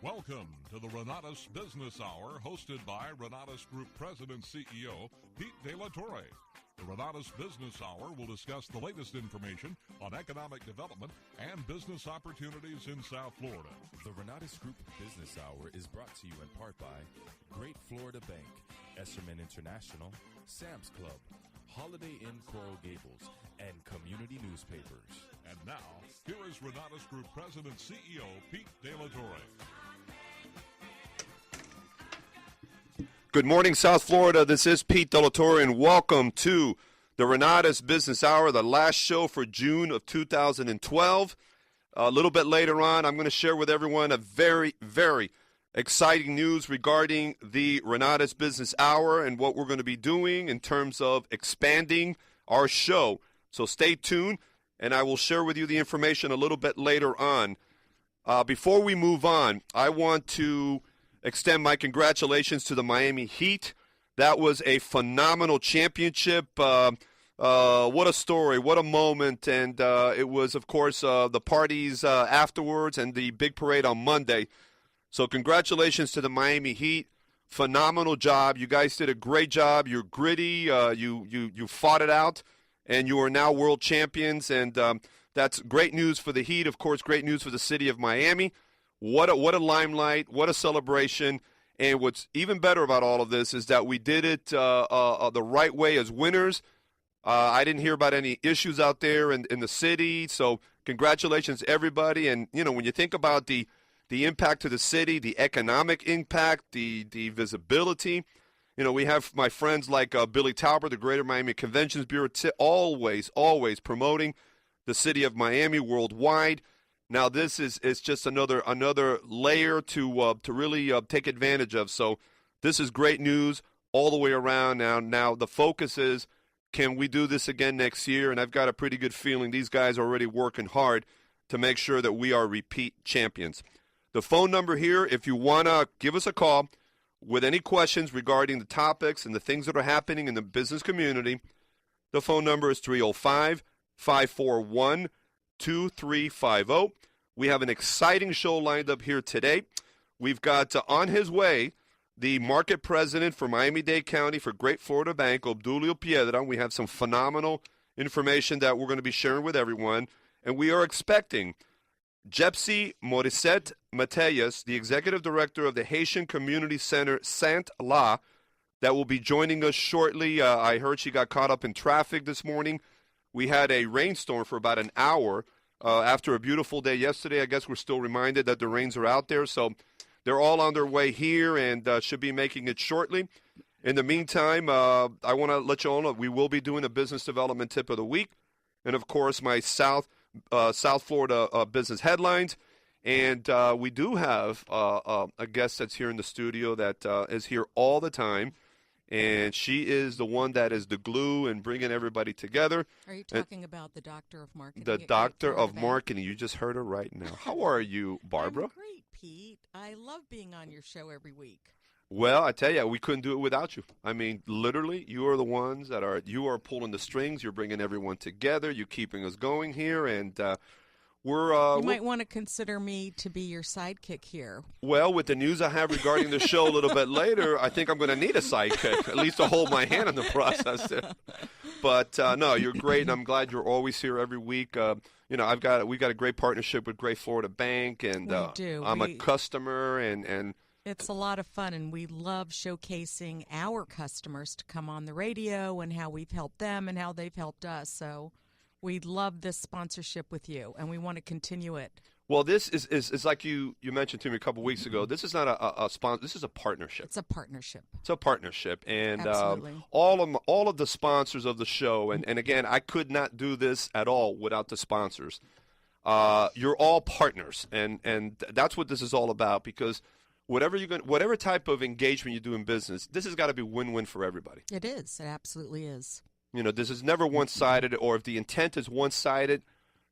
Welcome to the Renatus Business Hour, hosted by Renatus Group President CEO Pete De La Torre. The Renatus Business Hour will discuss the latest information on economic development and business opportunities in South Florida. The Renatus Group Business Hour is brought to you in part by Great Florida Bank, Esserman International, Sam's Club, Holiday Inn Coral Gables, and community newspapers. And now, here is Renatus Group President CEO Pete De La Torre. Good morning, South Florida. This is Pete De La Torre, and welcome to the Renatus Business Hour, the last show for June of 2012. A little bit later on, I'm going to share with everyone a very, very exciting news regarding the Renatus Business Hour and what we're going to be doing in terms of expanding our show. So stay tuned, and I will share with you the information a little bit later on. Before we move on, I want to extend my congratulations to the Miami Heat. That was a phenomenal championship. What a story, what a moment. And it was, of course, the parties afterwards and the big parade on Monday. So congratulations to the Miami Heat. Phenomenal job. You guys did a great job. You're gritty. You fought it out, and you are now world champions. And that's great news for the Heat. Of course, great news for the city of Miami. What a limelight, what a celebration. And what's even better about all of this is that we did it the right way as winners. I didn't hear about any issues out there in the city. So congratulations, everybody. And, you know, when you think about the impact to the city, the economic impact, the visibility, you know, we have my friends like Billy Talbert, the Greater Miami Conventions Bureau, always promoting the city of Miami worldwide. Now this is just another layer to really take advantage of. So this is great news all the way around. Now the focus is, can we do this again next year? And I've got a pretty good feeling these guys are already working hard to make sure that we are repeat champions. The phone number here, if you want to give us a call with any questions regarding the topics and the things that are happening in the business community, the phone number is 305-541-2350. We have an exciting show lined up here today. We've got on his way the market president for Miami-Dade County for Great Florida Bank, Obdulio Piedra. We have some phenomenal information that we're going to be sharing with everyone. And we are expecting Jepsy Morissette Mateus, the executive director of the Haitian Community Center Saint-La, that will be joining us shortly. I heard she got caught up in traffic this morning. We had a rainstorm for about an hour after a beautiful day yesterday. I guess we're still reminded that the rains are out there. So they're all on their way here and should be making it shortly. In the meantime, I want to let you all know we will be doing a business development tip of the week. And, of course, my South Florida business headlines. And we do have a guest that's here in the studio that is here all the time. And she is the one that is the glue and bringing everybody together. Are you talking about the doctor of marketing? The doctor of marketing. You just heard her right now. How are you, Barbara? I'm great, Pete. I love being on your show every week. Well, I tell you, we couldn't do it without you. I mean, literally, you are the ones you are pulling the strings. You're bringing everyone together. You're keeping us going here. And you might want to consider me to be your sidekick here. Well, with the news I have regarding the show a little bit later, I think I'm going to need a sidekick, at least to hold my hand in the process. But no, you're great, and I'm glad you're always here every week. You know, we got a great partnership with Great Florida Bank, and we do. I'm a customer, and it's a lot of fun, and we love showcasing our customers to come on the radio and how we've helped them and how they've helped us. So we love this sponsorship with you, and we want to continue it. Well, this is like you mentioned to me a couple weeks ago. This is not a sponsor. This is a partnership. It's a partnership. It's a partnership, and Absolutely. all of the sponsors of the show, and again, I could not do this at all without the sponsors. You're all partners, and that's what this is all about. Because whatever type of engagement you do in business, this has got to be win-win for everybody. It is. It absolutely is. You know, this is never one-sided, or if the intent is one-sided,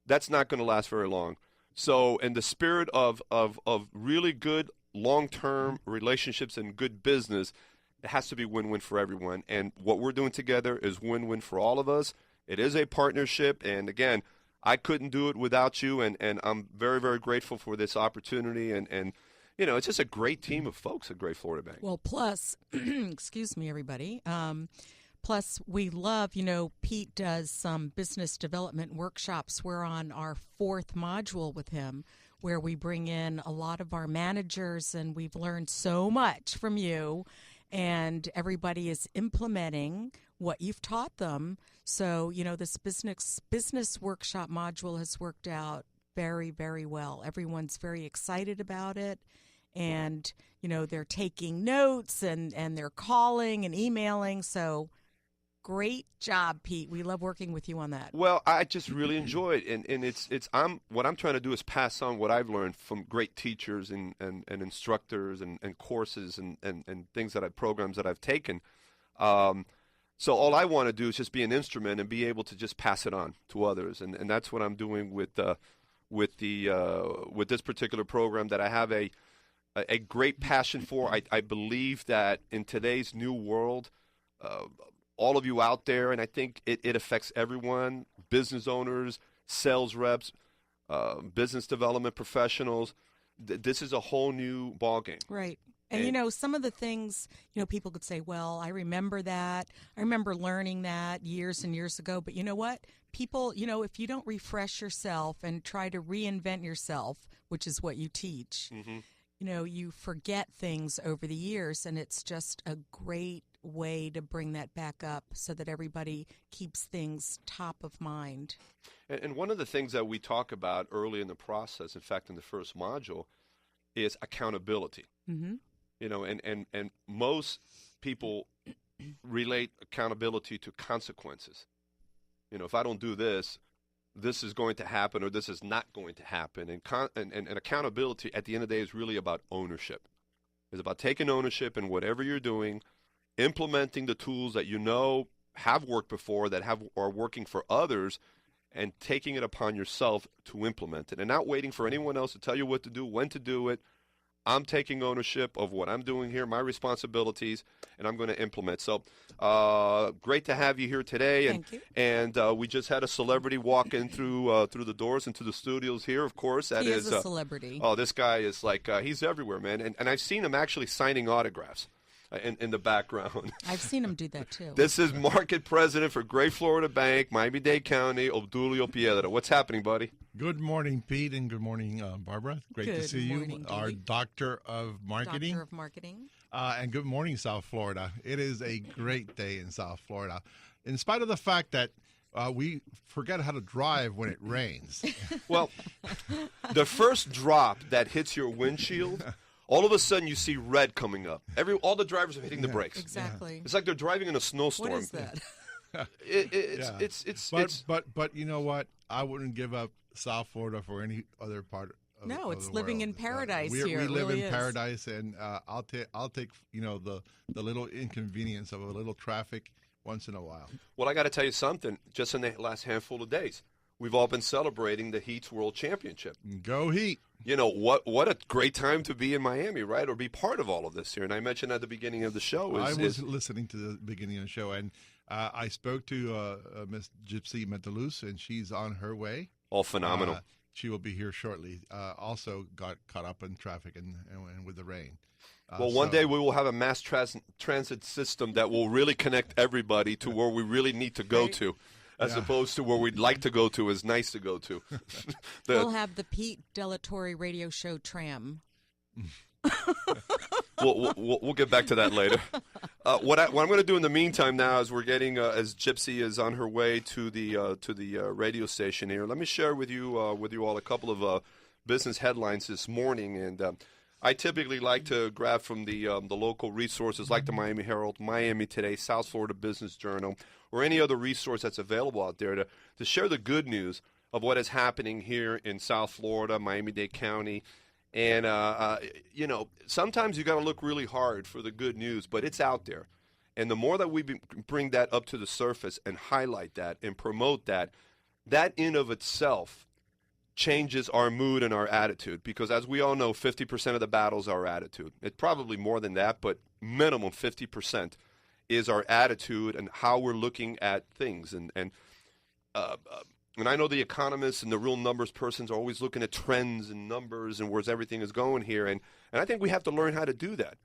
that's not going to last very long. So in the spirit of really good long-term relationships and good business, it has to be win-win for everyone. And what we're doing together is win-win for all of us. It is a partnership. And, again, I couldn't do it without you. And I'm very, very grateful for this opportunity. And it's just a great team of folks at Great Florida Bank. Well, plus, excuse me, everybody. Plus, we love, Pete does some business development workshops. We're on our 4th module with him, where we bring in a lot of our managers, and we've learned so much from you, and everybody is implementing what you've taught them. So, this business workshop module has worked out very, very well. Everyone's very excited about it, and, they're taking notes, and they're calling and emailing, so great job, Pete. We love working with you on that. Well, I just really enjoy it, and what I'm trying to do is pass on what I've learned from great teachers and instructors and courses and things programs that I've taken. So all I want to do is just be an instrument and be able to just pass it on to others, and that's what I'm doing with this particular program that I have a great passion for. I believe that in today's new world, all of you out there, and I think it affects everyone, business owners, sales reps, business development professionals. This is a whole new ballgame. Right. And, some of the things, people could say, well, I remember that. I remember learning that years and years ago. But you know what? People, if you don't refresh yourself and try to reinvent yourself, which is what you teach, you forget things over the years. And it's just a great way to bring that back up so that everybody keeps things top of mind. And one of the things that we talk about early in the process, in fact, in the first module, is accountability. Mm-hmm. And most people relate accountability to consequences. If I don't do this, this is going to happen or this is not going to happen. And accountability at the end of the day is really about ownership. It's about taking ownership in whatever you're doing, implementing the tools that have worked before, that are working for others, and taking it upon yourself to implement it, and not waiting for anyone else to tell you what to do, when to do it. I'm taking ownership of what I'm doing here, my responsibilities, and I'm going to implement. So great to have you here today. Thank you. And we just had a celebrity walk in through the doors into the studios here, of course. He is a celebrity. Oh, this guy is like, he's everywhere, man. And I've seen him actually signing autographs in the background. I've seen him do that, too. This is Market President for Great Florida Bank, Miami-Dade County, Obdulio Piedra. What's happening, buddy? Good morning, Pete, and good morning, Barbara. Great to see you, morning, our Doctor of Marketing. Doctor of Marketing. And good morning, South Florida. It is a great day in South Florida. In spite of the fact that we forget how to drive when it rains. Well, the first drop that hits your windshield, all of a sudden you see red coming up. All the drivers are hitting the brakes. Exactly. It's like they're driving in a snowstorm. What is that? But you know what? I wouldn't give up South Florida for any other part of No, of it's the living world. in paradise We here. live It really in is. paradise, and I'll take the little inconvenience of a little traffic once in a while. Well, I got to tell you something. Just in the last handful of days, we've all been celebrating the Heat's World Championship. Go Heat! What a great time to be in Miami, right? Or be part of all of this here. And I mentioned at the beginning of the show. I was listening to the beginning of the show, and I spoke to Miss Gypsy Metalus, and she's on her way. Oh, phenomenal. She will be here shortly. Also got caught up in traffic and with the rain. Well, one day we will have a mass transit system that will really connect everybody to where we really need to go to, as opposed to where we'd like to go to is nice to go to. We'll have the Pete Delatorre radio show tram. We'll get back to that later. What I'm going to do in the meantime now is we're getting as Gypsy is on her way to the radio station here. Let me share with you all a couple of business headlines this morning, and I typically like to grab from the local resources like the Miami Herald, Miami Today, South Florida Business Journal, or any other resource that's available out there to share the good news of what is happening here in South Florida, Miami-Dade County. And, sometimes you got to look really hard for the good news, but it's out there. And the more that we bring that up to the surface and highlight that and promote that in of itself changes our mood and our attitude. Because as we all know, 50% of the battles are our attitude. It's probably more than that, but minimum 50% is our attitude and how we're looking at things. And And I know the economists and the real numbers persons are always looking at trends and numbers and where everything is going here. And I think we have to learn how to do that.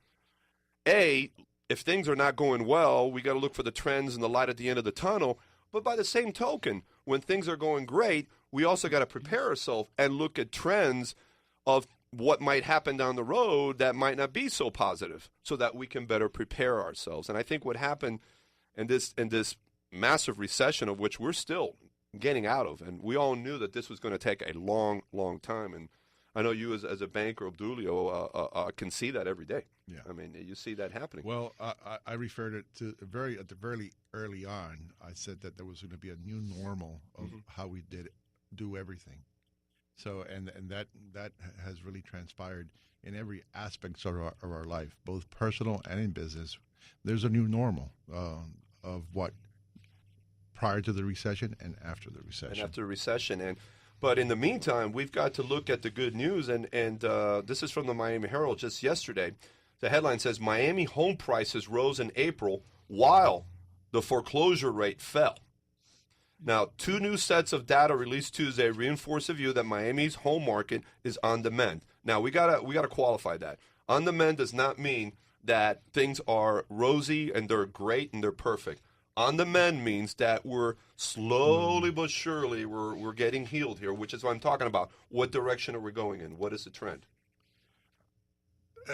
If things are not going well, we got to look for the trends and the light at the end of the tunnel. But by the same token, when things are going great, we also got to prepare ourselves and look at trends of what might happen down the road that might not be so positive, so that we can better prepare ourselves. And I think what happened in this massive recession, of which we're still getting out of, and we all knew that this was going to take a long, long time. And I know you as a banker, Obdulio, can see that every day. Yeah. I mean, you see that happening. Well, I referred it to very early on. I said that there was going to be a new normal of how we do everything. So, and that has really transpired in every aspect of our life, both personal and in business. There's a new normal of what prior to the recession and after the recession. But in the meantime, we've got to look at the good news, and this is from the Miami Herald just yesterday. The headline says, Miami home prices rose in April while the foreclosure rate fell. Now, 2 new sets of data released Tuesday reinforce the view that Miami's home market is on the mend. Now, we gotta qualify that. On the mend does not mean that things are rosy and they're great and they're perfect. On the mend means that we're slowly but surely we're getting healed here, which is what I'm talking about. What direction are we going in? What is the trend?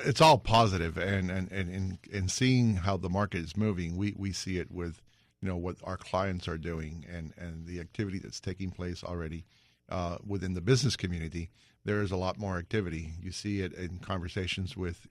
It's all positive, and in seeing how the market is moving, we see it with what our clients are doing and the activity that's taking place already within the business community. There is a lot more activity. You see it in conversations with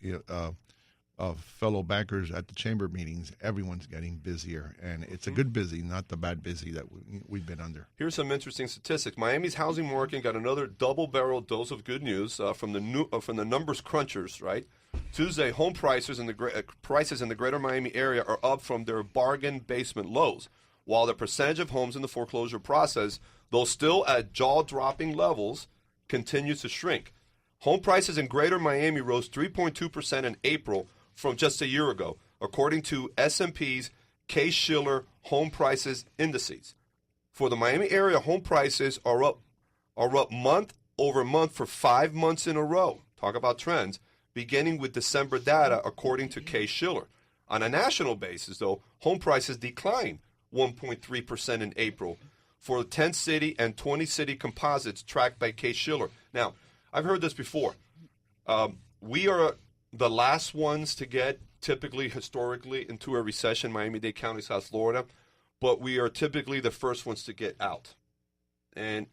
of fellow bankers at the chamber meetings. Everyone's getting busier, and it's a good busy, not the bad busy that we've been under. Here's some interesting statistics. Miami's housing market got another double-barrel dose of good news from the numbers crunchers. Right, Tuesday, home prices in the greater Miami area are up from their bargain basement lows, while the percentage of homes in the foreclosure process, though still at jaw-dropping levels, continues to shrink. Home prices in greater Miami rose 3.2% in April from just a year ago, according to S&P's Case-Shiller home prices indices. For the Miami area, home prices are up month over month for 5 months in a row. Talk about trends, beginning with December data, according to Case-Shiller. On a national basis, though, home prices declined 1.3% in April for the 10-city and 20-city composites tracked by Case-Shiller. Now, I've heard this before. We are the last ones to get, typically, historically, into a recession, Miami-Dade County, South Florida, but we are typically the first ones to get out. And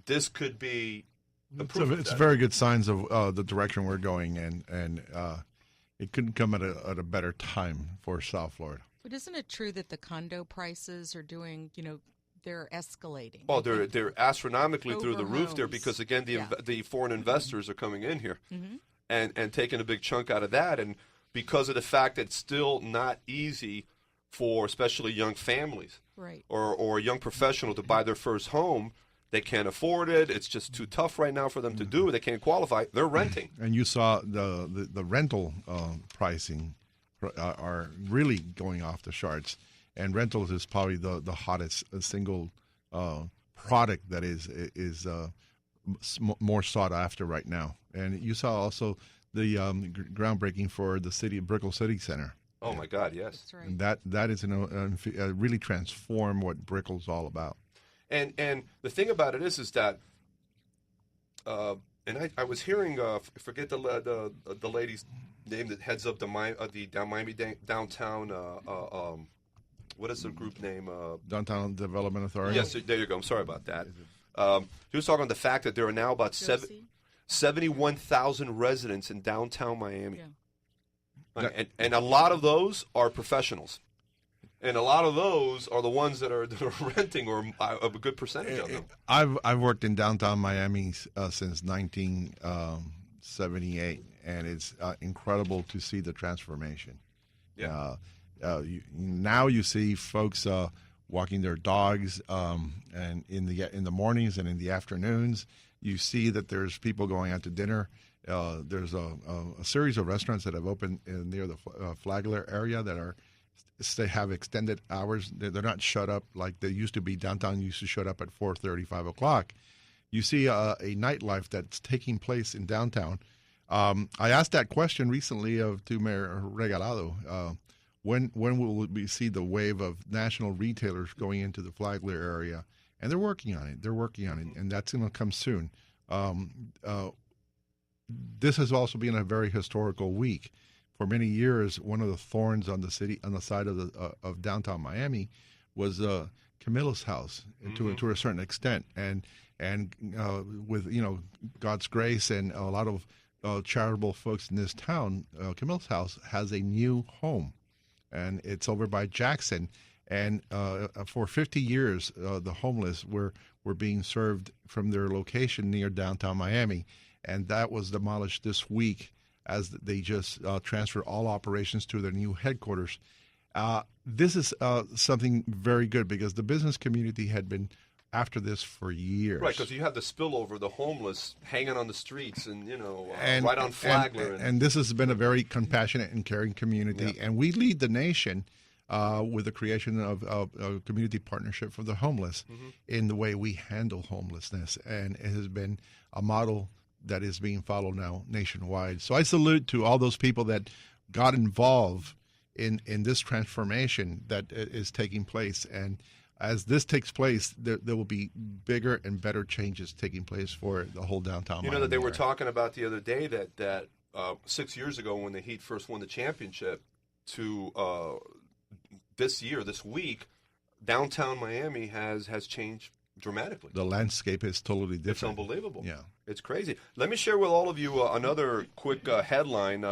this could be the proof of that. It's very good signs of the direction we're going, and it couldn't come at a better time for South Florida. But isn't it true that the condo prices are doing, they're escalating? Oh, they're astronomically through the roof there, homes. because, again, the foreign investors are coming in here and taking a big chunk out of that. And because of the fact that it's still not easy for especially young families or a young professional to buy their first home, they can't afford it. It's just too tough right now for them to do it. They can't qualify. They're renting. And you saw the rental pricing are really going off the charts. And rentals is probably the hottest single product that is more sought after right now. And you saw also the groundbreaking for the city of Brickell City Center. Oh my God, yes. That's right. And that is really transform what Brickell's all about. And the thing about it is that, and I was hearing, forget the lady's name that heads up the Miami downtown. What is the group name? Downtown Development Authority. Yes, there you go. I'm sorry about that. He was talking about the fact that there are now about 71,000 residents in downtown Miami. Yeah. And a lot of those are professionals. And a lot of those are the ones that are renting, or a good percentage of them. I've worked in downtown Miami since 1978, and it's incredible to see the transformation. Yeah. Now you see folks walking their dogs, and in the mornings and in the afternoons, you see that there's people going out to dinner. There's a series of restaurants that have opened near the Flagler area that are they have extended hours. They're not shut up like they used to be. Downtown used to shut up at 4:30, 5 o'clock. You see a nightlife that's taking place in downtown. I asked that question recently to Mayor Regalado. When will we see the wave of national retailers going into the Flagler area? And they're working on it. And that's going to come soon. This has also been a very historical week. For many years, one of the thorns on the side of downtown Miami, was Camilla's house to a certain extent, and with God's grace and a lot of charitable folks in this town, Camilla's house has a new home, and it's over by Jackson. And for 50 years, the homeless were being served from their location near downtown Miami, and that was demolished this week as they just transferred all operations to their new headquarters. This is something very good because the business community had been after this for years. Right, because you have the spillover, the homeless hanging on the streets and right on Flagler. And this has been a very compassionate and caring community. Yeah. And we lead the nation with the creation of a community partnership for the homeless in the way we handle homelessness. And it has been a model that is being followed now nationwide. So I salute to all those people that got involved in this transformation that is taking place. And as this takes place, there will be bigger and better changes taking place for the whole downtown Miami that they were area. talking about the other day that 6 years ago when the Heat first won the championship to this week, downtown Miami has changed dramatically. The landscape is totally different. It's unbelievable. Yeah. It's crazy. Let me share with all of you another quick headline.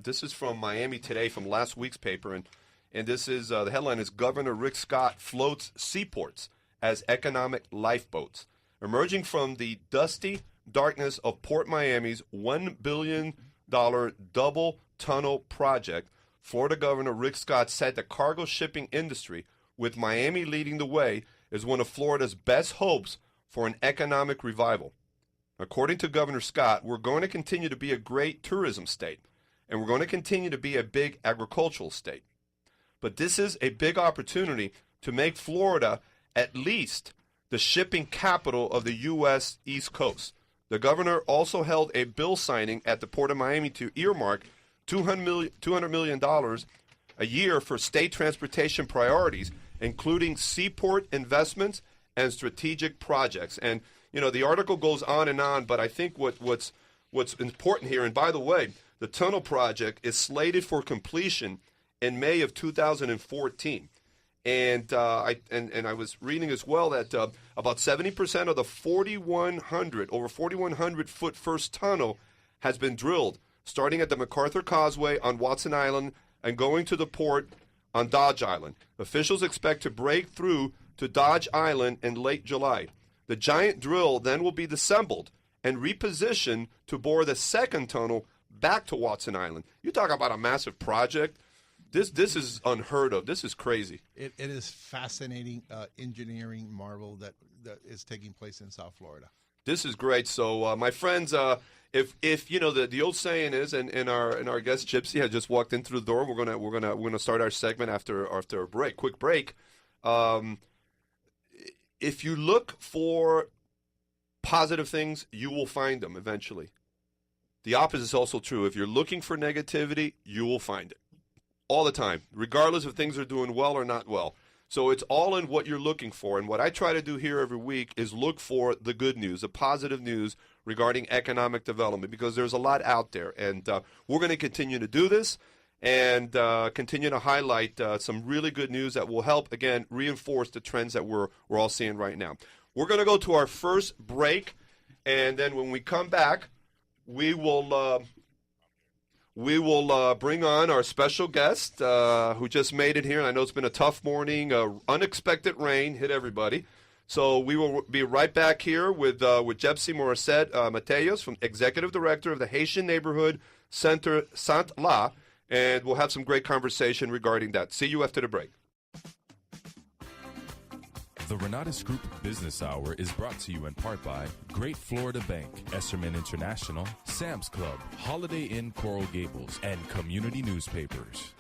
This is from Miami Today from last week's paper, and this is the headline is Governor Rick Scott floats seaports as economic lifeboats. Emerging from the dusty darkness of Port Miami's $1 billion double tunnel project, Florida Governor Rick Scott said the cargo shipping industry, with Miami leading the way, is one of Florida's best hopes for an economic revival. According to Governor Scott, we're going to continue to be a great tourism state, and we're going to continue to be a big agricultural state. But this is a big opportunity to make Florida at least the shipping capital of the U.S. East Coast. The governor also held a bill signing at the Port of Miami to earmark $200 million a year for state transportation priorities, including seaport investments and strategic projects. And, the article goes on, but I think what's important here, and by the way, the tunnel project is slated for completion in May of 2014. And I was reading as well that about 70% of the over 4,100 foot first tunnel has been drilled, starting at the MacArthur Causeway on Watson Island and going to the port on Dodge Island. Officials expect to break through to Dodge Island in late July. The giant drill then will be disassembled and repositioned to bore the second tunnel back to Watson Island. You talk about a massive project. This is unheard of. This is crazy. It is fascinating engineering marvel that is taking place in South Florida. This is great. So, my friends, if the old saying is, and our guest Gypsy had just walked in through the door. We're gonna start our segment after a break. Quick break. If you look for positive things, you will find them eventually. The opposite is also true. If you're looking for negativity, you will find it all the time, regardless if things are doing well or not well. So it's all in what you're looking for. And what I try to do here every week is look for the good news, the positive news regarding economic development, because there's a lot out there. And we're going to continue to do this and continue to highlight some really good news that will help, again, reinforce the trends that we're all seeing right now. We're going to go to our first break, and then when we come back, we will bring on our special guest who just made it here. And I know it's been a tough morning. Unexpected rain hit everybody. So we will be right back here with Gypsy Morissette Mateos, from Executive Director of the Haitian Neighborhood Center Saint-La, and we'll have some great conversation regarding that. See you after the break. The Renatus Group Business Hour is brought to you in part by Great Florida Bank, Esserman International, Sam's Club, Holiday Inn Coral Gables, and community newspapers.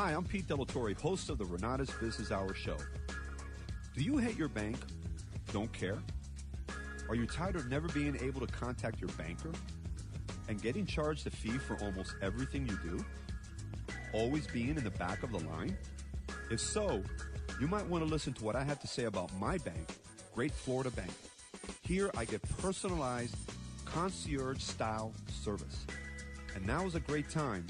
Hi, I'm Pete Delatorre, host of the Renatus Business Hour Show. Do you hate your bank? Don't care? Are you tired of never being able to contact your banker and getting charged a fee for almost everything you do? Always being in the back of the line? If so, you might want to listen to what I have to say about my bank, Great Florida Bank. Here I get personalized, concierge-style service. And now is a great time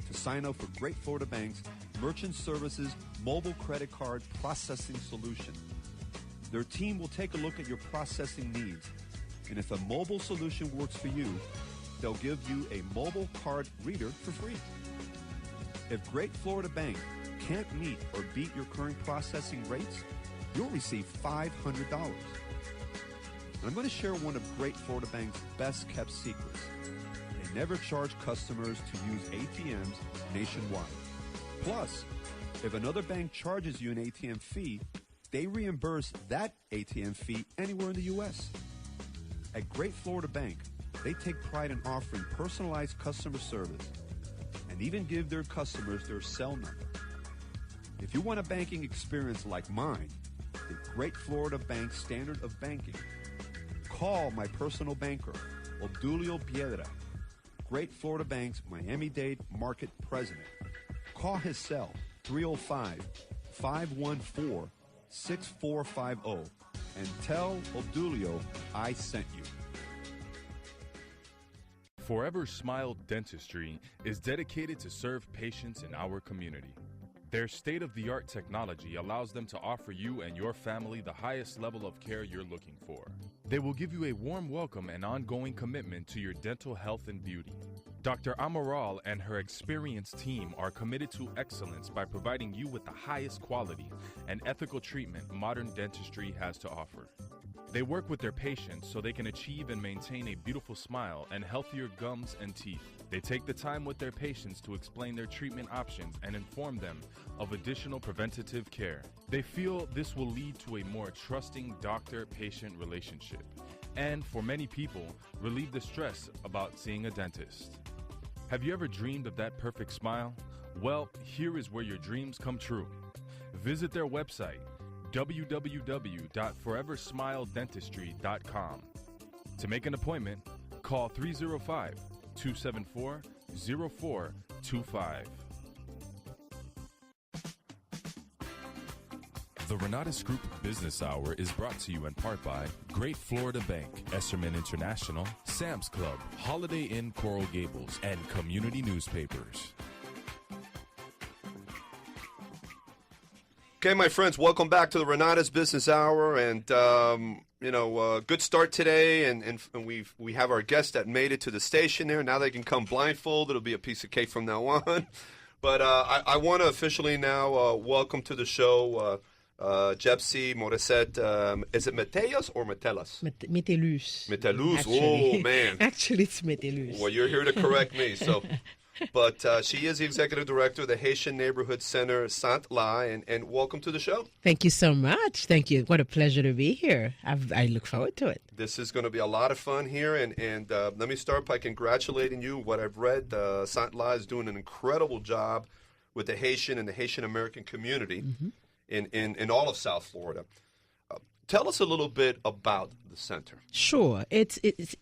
to sign up for Great Florida Bank's Merchant Services Mobile Credit Card Processing Solution. Their team will take a look at your processing needs, and if a mobile solution works for you, they'll give you a mobile card reader for free. If Great Florida Bank can't meet or beat your current processing rates, you'll receive $500. And I'm going to share one of Great Florida Bank's best-kept secrets. They never charge customers to use ATMs nationwide. Plus, if another bank charges you an ATM fee, they reimburse that ATM fee anywhere in the U.S. At Great Florida Bank, they take pride in offering personalized customer service and even give their customers their cell number. If you want a banking experience like mine, the Great Florida Bank Standard of Banking, call my personal banker, Obdulio Piedra, Great Florida Bank's Miami-Dade Market President. Call his cell, 305-514-6450, and tell Obdulio I sent you. Forever Smile Dentistry is dedicated to serve patients in our community. Their state-of-the-art technology allows them to offer you and your family the highest level of care you're looking for. They will give you a warm welcome and ongoing commitment to your dental health and beauty. Dr. Amaral and her experienced team are committed to excellence by providing you with the highest quality and ethical treatment modern dentistry has to offer. They work with their patients so they can achieve and maintain a beautiful smile and healthier gums and teeth. They take the time with their patients to explain their treatment options and inform them of additional preventative care. They feel this will lead to a more trusting doctor-patient relationship and, for many people, relieve the stress about seeing a dentist. Have you ever dreamed of that perfect smile? Well, here is where your dreams come true. Visit their website, www.foreversmiledentistry.com. To make an appointment, call 305-274-0425. The Renatus Group Business Hour is brought to you in part by Great Florida Bank, Esserman International, Sam's Club, Holiday Inn Coral Gables, and community newspapers. Okay, my friends, welcome back to the Renatus Business Hour, and good start today, and we have our guests that made it to the station there. Now they can come blindfolded. It'll be a piece of cake from now on. But I want to officially now welcome to the show Jepsy Morissette. Is it Mateus or Metelus? Metelus. Metelus. Actually. Oh man. Actually, it's Metelus. Well, you're here to correct me. So. But she is the executive director of the Haitian Neighborhood Center, Saint-La, and welcome to the show. Thank you so much. Thank you. What a pleasure to be here. I look forward to it. This is going to be a lot of fun here, and let me start by congratulating you. What I've read, Saint-La is doing an incredible job with the Haitian and the Haitian American community in all of South Florida. Tell us a little bit about the center. Sure.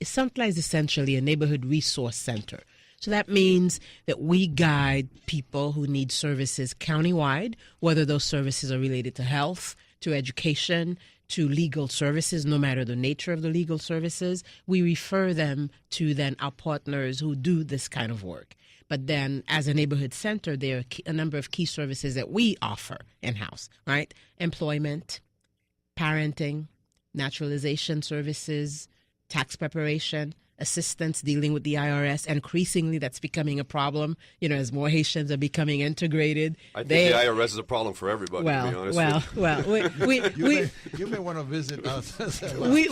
Saint-La is essentially a neighborhood resource center. So that means that we guide people who need services countywide, whether those services are related to health, to education, to legal services, no matter the nature of the legal services. We refer them to then our partners who do this kind of work. But then as a neighborhood center, there are a number of key services that we offer in-house, right? Employment, parenting, naturalization services, tax preparation, assistance dealing with the IRS. Increasingly, that's becoming a problem, as more Haitians are becoming integrated. I think the IRS is a problem for everybody, to be honest you may want to visit us. we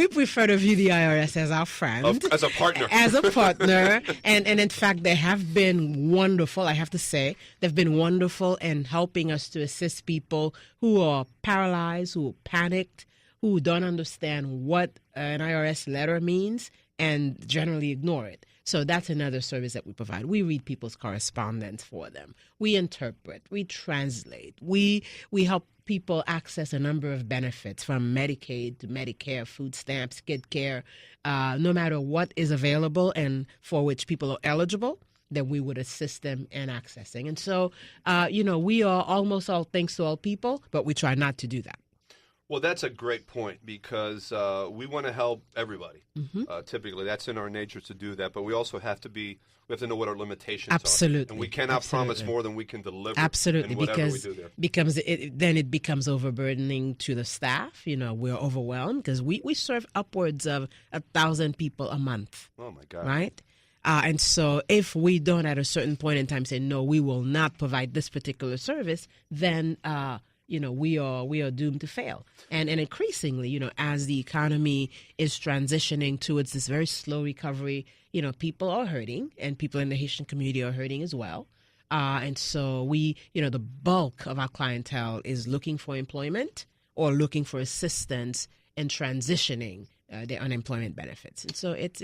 prefer to view the IRS as our friend. As a partner. As a partner. And in fact, they have been wonderful, I have to say. They've been wonderful in helping us to assist people who are paralyzed, who are panicked, who don't understand what an IRS letter means, and generally ignore it. So that's another service that we provide. We read people's correspondence for them. We interpret. We translate. We help people access a number of benefits from Medicaid to Medicare, food stamps, kid care, no matter what is available and for which people are eligible, that we would assist them in accessing. And so, we are almost all things to all people, but we try not to do that. Well, that's a great point because we want to help everybody. Typically, that's in our nature to do that, but we also have to know what our limitations Absolutely. are. And we cannot promise more than we can deliver. Absolutely, in whatever because we do there. then it becomes overburdening to the staff. We're overwhelmed because we serve upwards of 1,000 people a month. Oh, my God. Right? And so if we don't at a certain point in time say, no, we will not provide this particular service, then we are doomed to fail. And increasingly, as the economy is transitioning towards this very slow recovery, people are hurting, and people in the Haitian community are hurting as well. And so the bulk of our clientele is looking for employment or looking for assistance in transitioning their unemployment benefits. And so it's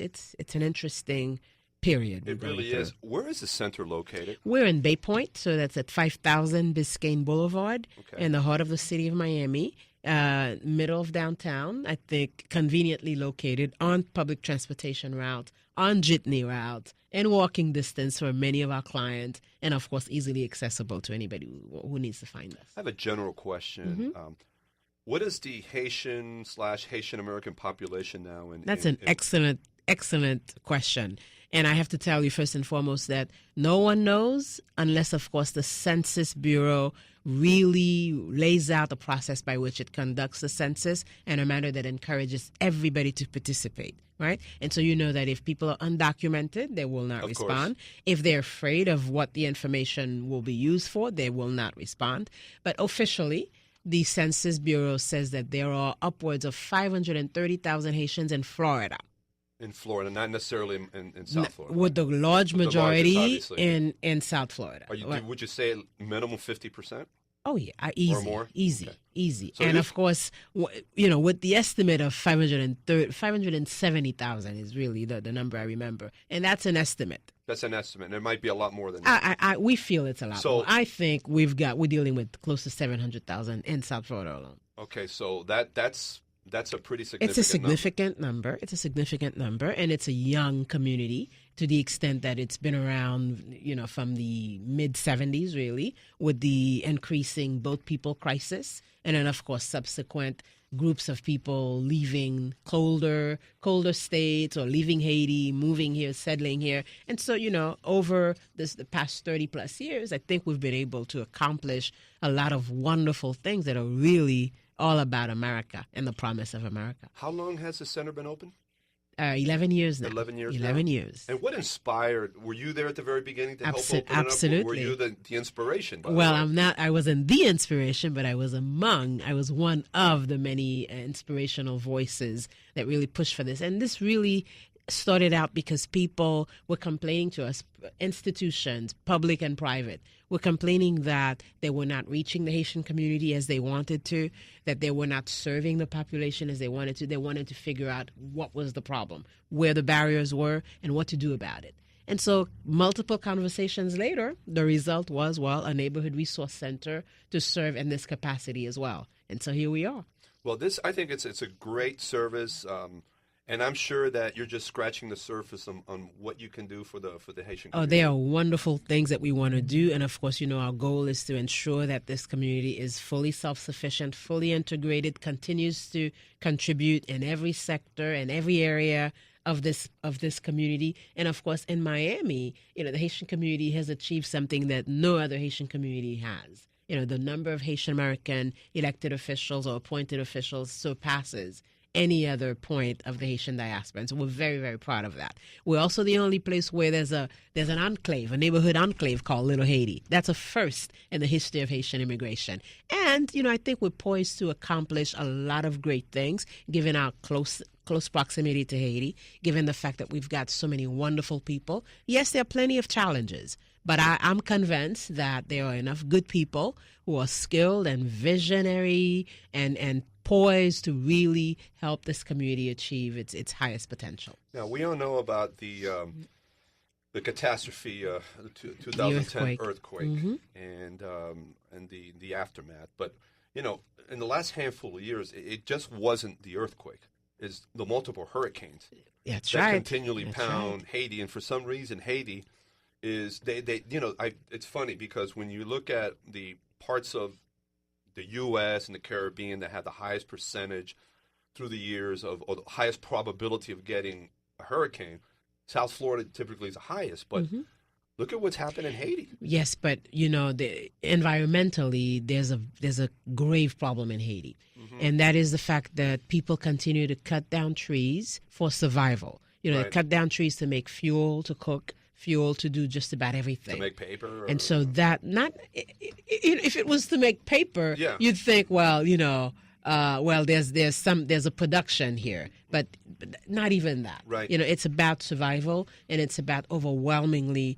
an interesting period. It really is. Where is the center located? We're in Bay Point, so that's at 5000 Biscayne Boulevard in the heart of the city of Miami, middle of downtown, I think conveniently located on public transportation route, on jitney route, and walking distance for many of our clients, and of course easily accessible to anybody who needs to find us. I have a general question. What is the Haitian American population now? That's an excellent question. And I have to tell you first and foremost that no one knows unless, of course, the Census Bureau really lays out the process by which it conducts the census in a manner that encourages everybody to participate, right? And so that if people are undocumented, they will not respond. If they're afraid of what the information will be used for, they will not respond. But officially, the Census Bureau says that there are upwards of 530,000 Haitians in Florida. In Florida, not necessarily in South Florida. With the large majority in South Florida. Would you say minimum 50%? Oh, yeah. Easy. Or more? Easy. So of course, with the estimate of 570,000 is really the number I remember. And that's an estimate. That's an estimate. There might be a lot more than that. We feel it's a lot more. I think we're dealing with close to 700,000 in South Florida alone. Okay, so that's a pretty significant It's a significant number. It's a significant number, and it's a young community to the extent that it's been around, from the mid-'70s, really, with the increasing boat people crisis, and then, of course, subsequent groups of people leaving colder states or leaving Haiti, moving here, settling here. And so, over the past 30-plus years, I think we've been able to accomplish a lot of wonderful things that are really all about America and the promise of America. How long has the center been open? 11 years now. 11 years 11 years. And what inspired? Were you there at the very beginning to help open it up? Absolutely. Were you the inspiration? Well, I'm not. I wasn't the inspiration, but I was one of the many inspirational voices that really pushed for this. And this really started out because people were complaining to us, institutions, public and private, were complaining that they were not reaching the Haitian community as they wanted to, that they were not serving the population as they wanted to. They wanted to figure out what was the problem, where the barriers were, and what to do about it. And so multiple conversations later, the result was, a neighborhood resource center to serve in this capacity as well. And so here we are. Well, I think it's a great service. And I'm sure that you're just scratching the surface on what you can do for the Haitian community. Oh, there are wonderful things that we want to do. And, of course, our goal is to ensure that this community is fully self-sufficient, fully integrated, continues to contribute in every sector and every area of this community. And, of course, in Miami, the Haitian community has achieved something that no other Haitian community has. The number of Haitian American elected officials or appointed officials surpasses any other point of the Haitian diaspora. And so we're very, very proud of that. We're also the only place where there's an enclave, a neighborhood enclave called Little Haiti. That's a first in the history of Haitian immigration. And, I think we're poised to accomplish a lot of great things, given our close proximity to Haiti, given the fact that we've got so many wonderful people. Yes, there are plenty of challenges, but I'm convinced that there are enough good people who are skilled and visionary and poised to really help this community achieve its highest potential. Now, we all know about the catastrophe, the 2010 earthquake, and the aftermath. But in the last handful of years, it just wasn't the earthquake; it's the multiple hurricanes that continually pound Haiti. And for some reason, Haiti is it's funny because when you look at the parts of the U.S. and the Caribbean that have the highest percentage through the years or the highest probability of getting a hurricane, South Florida typically is the highest. But look at what's happened in Haiti. Yes, but environmentally, there's a grave problem in Haiti, and that is the fact that people continue to cut down trees for survival. They cut down trees to make fuel, to cook, fuel to do just about everything. To make paper. And so that if it was to make paper, you'd think, there's a production here, but not even that. Right. It's about survival, and it's about overwhelming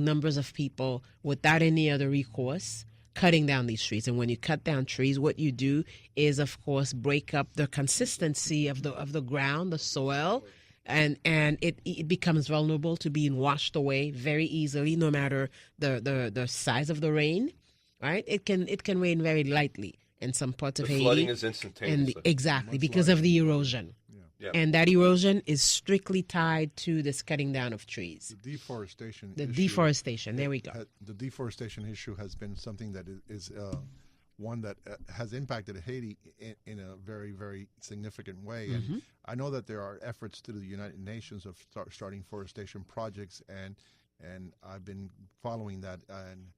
numbers of people without any other recourse cutting down these trees. And when you cut down trees, what you do is, of course, break up the consistency of the ground, the soil. And it becomes vulnerable to being washed away very easily, no matter the size of the rain, right? It can rain very lightly in some parts of Haiti. The flooding is instantaneous. Exactly, because of the erosion. Yeah. And that erosion is strictly tied to this cutting down of trees. The deforestation. There we go. The deforestation issue has been something that is one that has impacted Haiti in a very, very significant way. And I know that there are efforts through the United Nations of starting forestation projects, and I've been following that.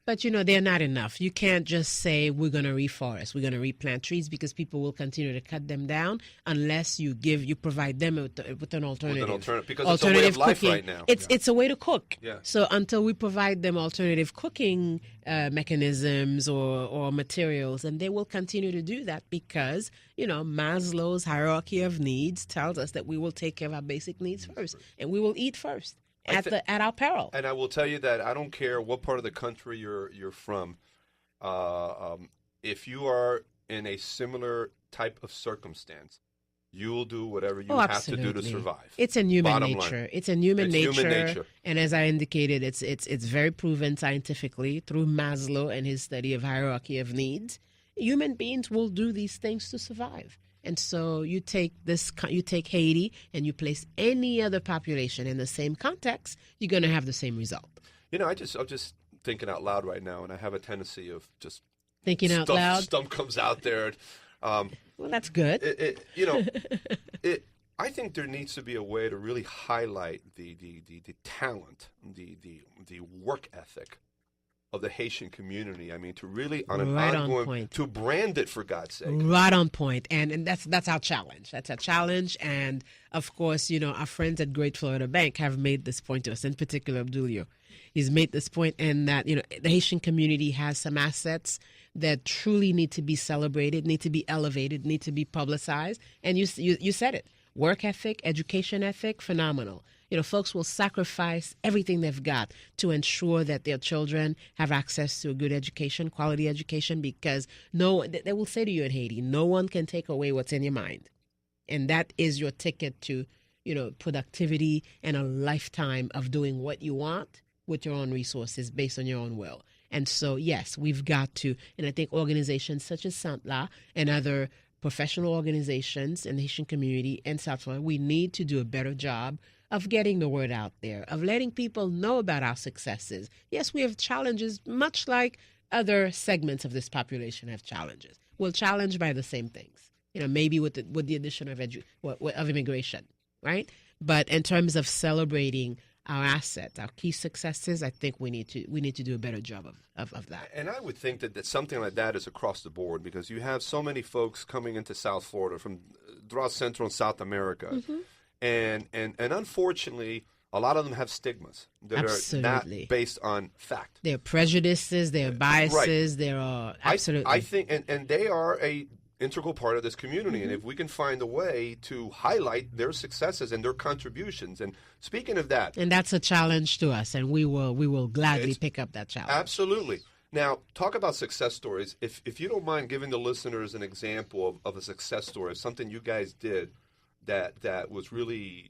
But they're not enough. You can't just say we're going to reforest, we're going to replant trees, because people will continue to cut them down unless you provide them with an alternative. Because it's a way of life right now. It's a way to cook. Yeah. So until we provide them alternative cooking mechanisms or materials, and they will continue to do that because Maslow's hierarchy of needs tells us that we will take care of our basic needs first, and we will eat first. At our peril. And I will tell you that I don't care what part of the country you're from. If you are in a similar type of circumstance, you will do whatever you have to do to survive. It's in human Bottom nature. line. It's in human nature. Human nature. And as I indicated, it's very proven scientifically through Maslow and his study of hierarchy of needs. Human beings will do these things to survive. And so you take Haiti and you place any other population in the same context, you're going to have the same result. I'm just thinking out loud right now, and I have a tendency of just thinking out loud. Stuff comes out there. Well, that's good. I think there needs to be a way to really highlight the talent, the work ethic of the Haitian community. I mean, to really to brand it, for God's sake. Right on point. And that's our challenge. That's our challenge. And of course, our friends at Great Florida Bank have made this point to us, in particular Abdulio. He's made this point, and that the Haitian community has some assets that truly need to be celebrated, need to be elevated, need to be publicized. And you said it. Work ethic, education ethic, phenomenal. Folks will sacrifice everything they've got to ensure that their children have access to a good education, quality education, because they will say to you in Haiti, no one can take away what's in your mind. And that is your ticket to, productivity and a lifetime of doing what you want with your own resources based on your own will. And so, yes, we've got to, and I think organizations such as Santla and other professional organizations in the Haitian community and South Florida, we need to do a better job of getting the word out there, of letting people know about our successes. Yes, we have challenges, much like other segments of this population have challenges. We're challenged by the same things, maybe with the addition of immigration, right? But in terms of celebrating our assets, our key successes, I think we need to do a better job of that. And I would think that something like that is across the board, because you have so many folks coming into South Florida from throughout Central and South America. Mm-hmm. And unfortunately, a lot of them have stigmas that absolutely. Are not based on fact. They're prejudices, they're biases, right. There are absolutely. I think, and they are a integral part of this community. Mm-hmm. And if we can find a way to highlight their successes and their contributions, and speaking of that, and that's a challenge to us, and we will gladly pick up that challenge. Absolutely. Now, talk about success stories. If you don't mind giving the listeners an example of a success story, of something you guys did that was really,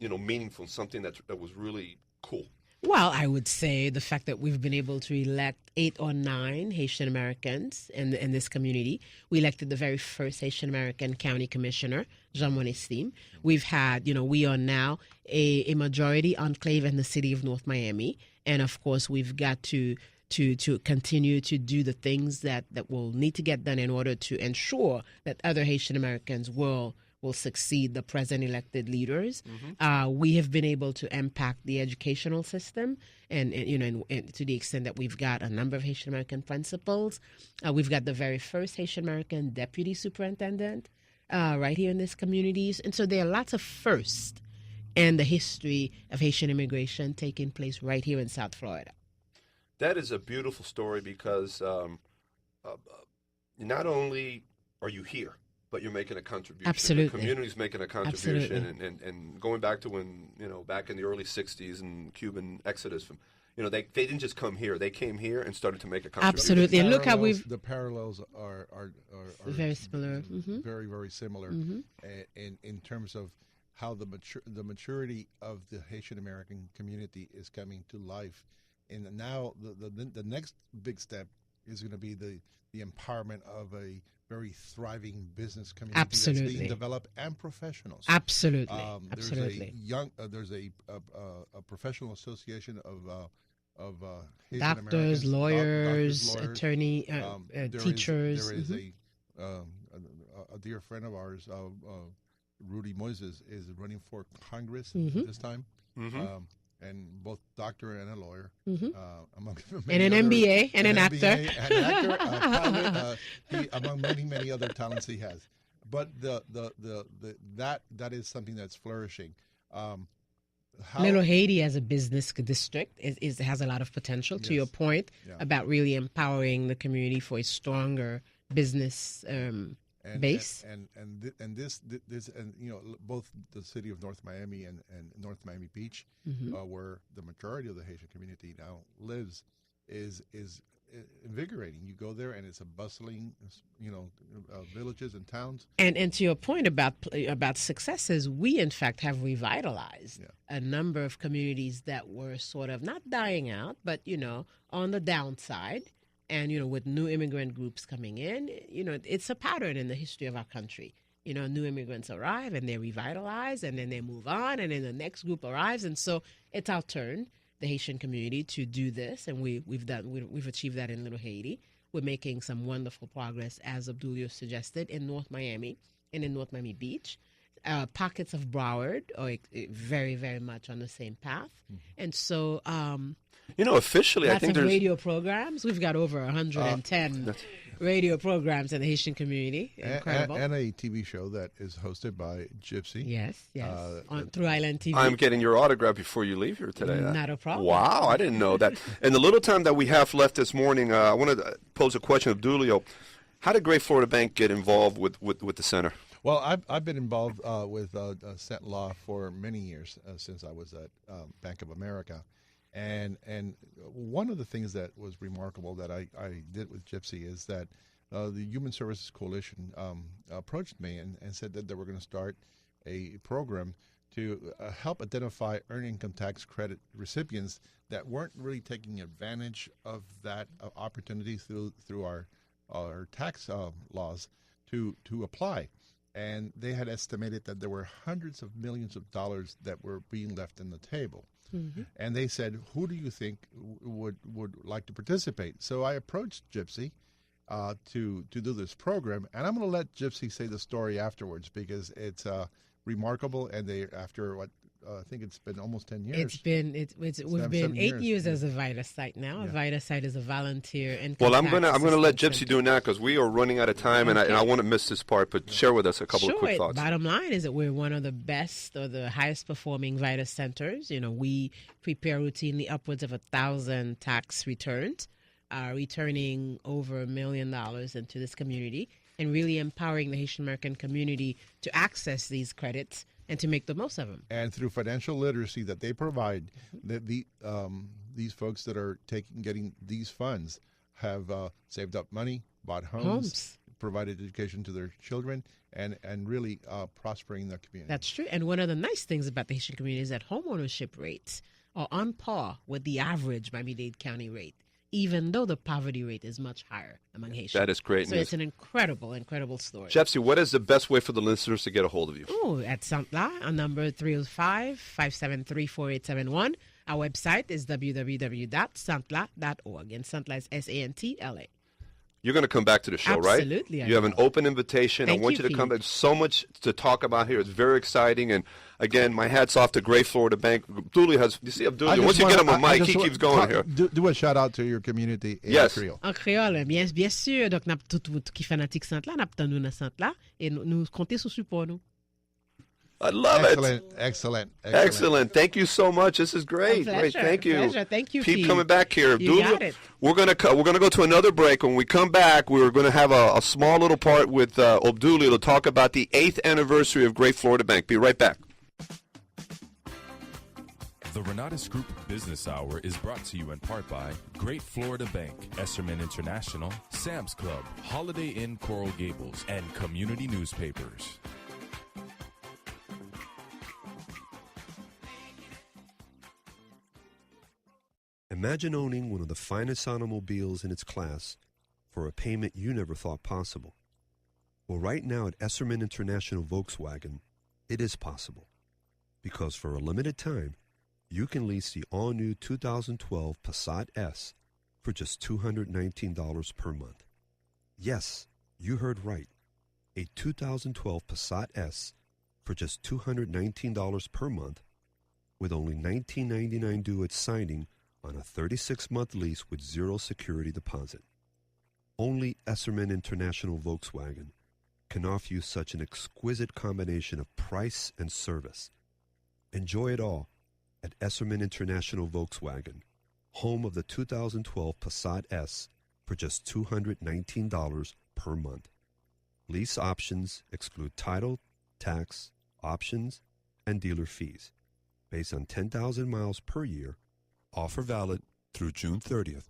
meaningful, something that was really cool. Well, I would say the fact that we've been able to elect 8 or 9 Haitian Americans in this community. We elected the very first Haitian American county commissioner, Jean Monestime. We've had, we are now a majority enclave in the city of North Miami. And of course, we've got to continue to do the things that will need to get done in order to ensure that other Haitian Americans will succeed the present elected leaders. We have been able to impact the educational system, and to the extent that we've got a number of Haitian American principals. We've got the very first Haitian American deputy superintendent right here in this community. And so there are lots of firsts in the history of Haitian immigration taking place right here in South Florida. That is a beautiful story because not only are you here, but you're making a contribution. Absolutely. The community's making a contribution. And going back to when, back in the early 60s and Cuban exodus, they didn't just come here. They came here and started to make a contribution. Absolutely. And look how the parallels are very similar. Very, very similar in terms of how the maturity of the Haitian American community is coming to life. And now the next big step is going to be the empowerment of a very thriving business community that's being developed, and professionals. Absolutely. There's a professional association of Haitian doctors, lawyers, attorney, teachers. There is a dear friend of ours, Rudy Moises, is running for Congress this time. And both doctor and a lawyer, among and an MBA and an actor, pilot, among many other talents he has. But that is something that's flourishing. Little Haiti as a business district has a lot of potential. To your point about really empowering the community for a stronger business base. And this both the city of North Miami and North Miami Beach, where the majority of the Haitian community now lives, is invigorating. You go there and it's a bustling, villages and towns. And to your point about successes, we in fact have revitalized a number of communities that were sort of not dying out, but on the downside. And, with new immigrant groups coming in, it's a pattern in the history of our country. New immigrants arrive and they revitalize, and then they move on, and then the next group arrives. And so it's our turn, the Haitian community, to do this. And we've achieved that in Little Haiti. We're making some wonderful progress, as Abdulio suggested, in North Miami and in North Miami Beach. Pockets of Broward are very, very much on the same path. And so... officially, I think there's radio programs. We've got over 110 radio programs in the Haitian community. Incredible. And a TV show that is hosted by Gypsy. Yes. Through Island TV. I'm getting your autograph before you leave here today. Not a problem. Wow, I didn't know that. In the little time that we have left this morning, I want to pose a question of Dulio. How did Great Florida Bank get involved with the center? Well, I've been involved with Cent Law for many years, since I was at Bank of America. And one of the things that was remarkable that I did with Gypsy is that the Human Services Coalition approached me and said that they were going to start a program to help identify earned income tax credit recipients that weren't really taking advantage of that opportunity through our tax laws to apply. And they had estimated that there were hundreds of millions of dollars that were being left on the table. And they said, who do you think would like to participate? So I approached Gypsy to do this program, and I'm going to let Gypsy say the story afterwards because it's remarkable. And I think it's been almost 10 years. We've been 8 years as a VITA site now. A VITA site is a volunteer. Well, I'm gonna let Gypsy do it now because we are running out of time, and I want to miss this part. But share with us a couple of quick thoughts. Bottom line is that we're one of the best or the highest performing VITA centers. We prepare routinely upwards of 1,000 tax returns, returning over $1 million into this community, and really empowering the Haitian American community to access these credits and to make the most of them. And through financial literacy that they provide, these folks that are getting these funds have saved up money, bought homes, provided education to their children, and really prospering the community. That's true. And one of the nice things about the Haitian community is that homeownership rates are on par with the average Miami-Dade County rate, even though the poverty rate is much higher among Haitians. That is great So news. it's an incredible story. Jepsy, what is the best way for the listeners to get a hold of you? Oh, at Santla, on number 305-573-4871. Our website is www.santla.org. And Santla is S-A-N-T-L-A. You're going to come back to the show, right? Absolutely. You have an open invitation. Thank I want you, you to come Pete. back. So much to talk about here. It's very exciting. And again, my hat's off to Great Florida Bank. Abdulli has, you see, Abdulli, once you get him a mic, he keeps going here. Do a shout out to your community in Yes. Creole. En créole, bien sûr. Donc, nous tout qui fanatique Santla, nous attendons nous Santla et nous comptez sur support nous. I love Excellent. Excellent. Thank you so much. This is great. Great. Thank you. Pleasure. Thank you, Keep Pete. coming back here. You got Abdulli, it. we're gonna go to another break. When we come back, we're gonna have a small little part with Abdulli to talk about the 8th anniversary of Great Florida Bank. Be right back. The Renatus Group Business Hour is brought to you in part by Great Florida Bank, Esserman International, Sam's Club, Holiday Inn Coral Gables, and community newspapers. Imagine owning one of the finest automobiles in its class for a payment you never thought possible. Well, right now at Esserman International Volkswagen, it is possible. Because for a limited time, you can lease the all-new 2012 Passat S for just $219 per month. Yes, you heard right. A 2012 Passat S for just $219 per month with only $19.99 due at signing on a 36-month lease with zero security deposit. Only Esserman International Volkswagen can offer you such an exquisite combination of price and service. Enjoy it all at Esserman International Volkswagen, home of the 2012 Passat S for just $219 per month. Lease options exclude title, tax, options, and dealer fees. Based on 10,000 miles per year. Offer valid through June 30th,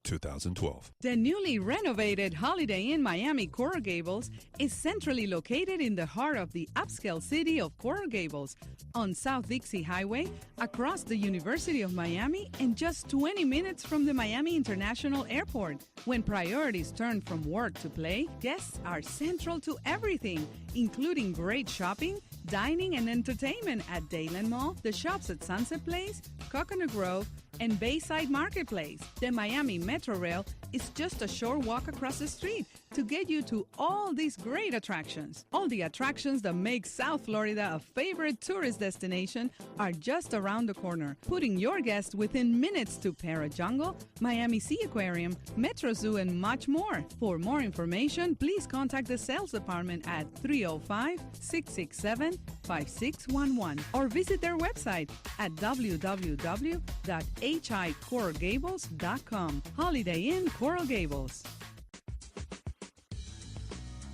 2012. The newly renovated Holiday Inn Miami Coral Gables is centrally located in the heart of the upscale city of Coral Gables on South Dixie Highway, across the University of Miami, and just 20 minutes from the Miami International Airport. When priorities turn from work to play, guests are central to everything, including great shopping, dining, and entertainment at Dayland Mall, the shops at Sunset Place, Coconut Grove, and Bayside Marketplace. The Miami Metro Rail is just a short walk across the street to get you to all these great attractions. All the attractions that make South Florida a favorite tourist destination are just around the corner, putting your guests within minutes to Para Jungle, Miami Sea Aquarium, Metro Zoo, and much more. For more information, please contact the sales department at 305-667-5611 or visit their website at www.hicoralgables.com. Holiday Inn Coral Gables.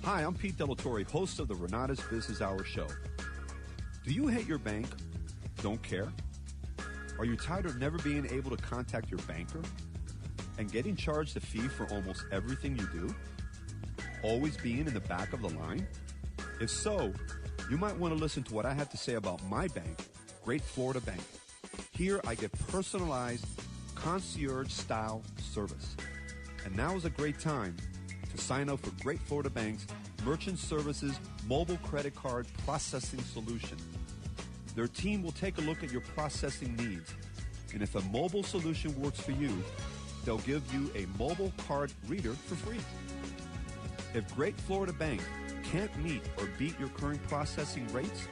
Hi, I'm Pete Delatorre, host of the Renatus Business Hour Show. Do you hate your bank? Don't care? Are you tired of never being able to contact your banker and getting charged a fee for almost everything you do? Always being in the back of the line? If so, you might want to listen to what I have to say about my bank, Great Florida Bank. Here I get personalized, concierge-style service. And now is a great time to sign up for Great Florida Bank's Merchant Services Mobile Credit Card Processing Solution. Their team will take a look at your processing needs, and if a mobile solution works for you, they'll give you a mobile card reader for free. If Great Florida Bank can't meet or beat your current processing rates,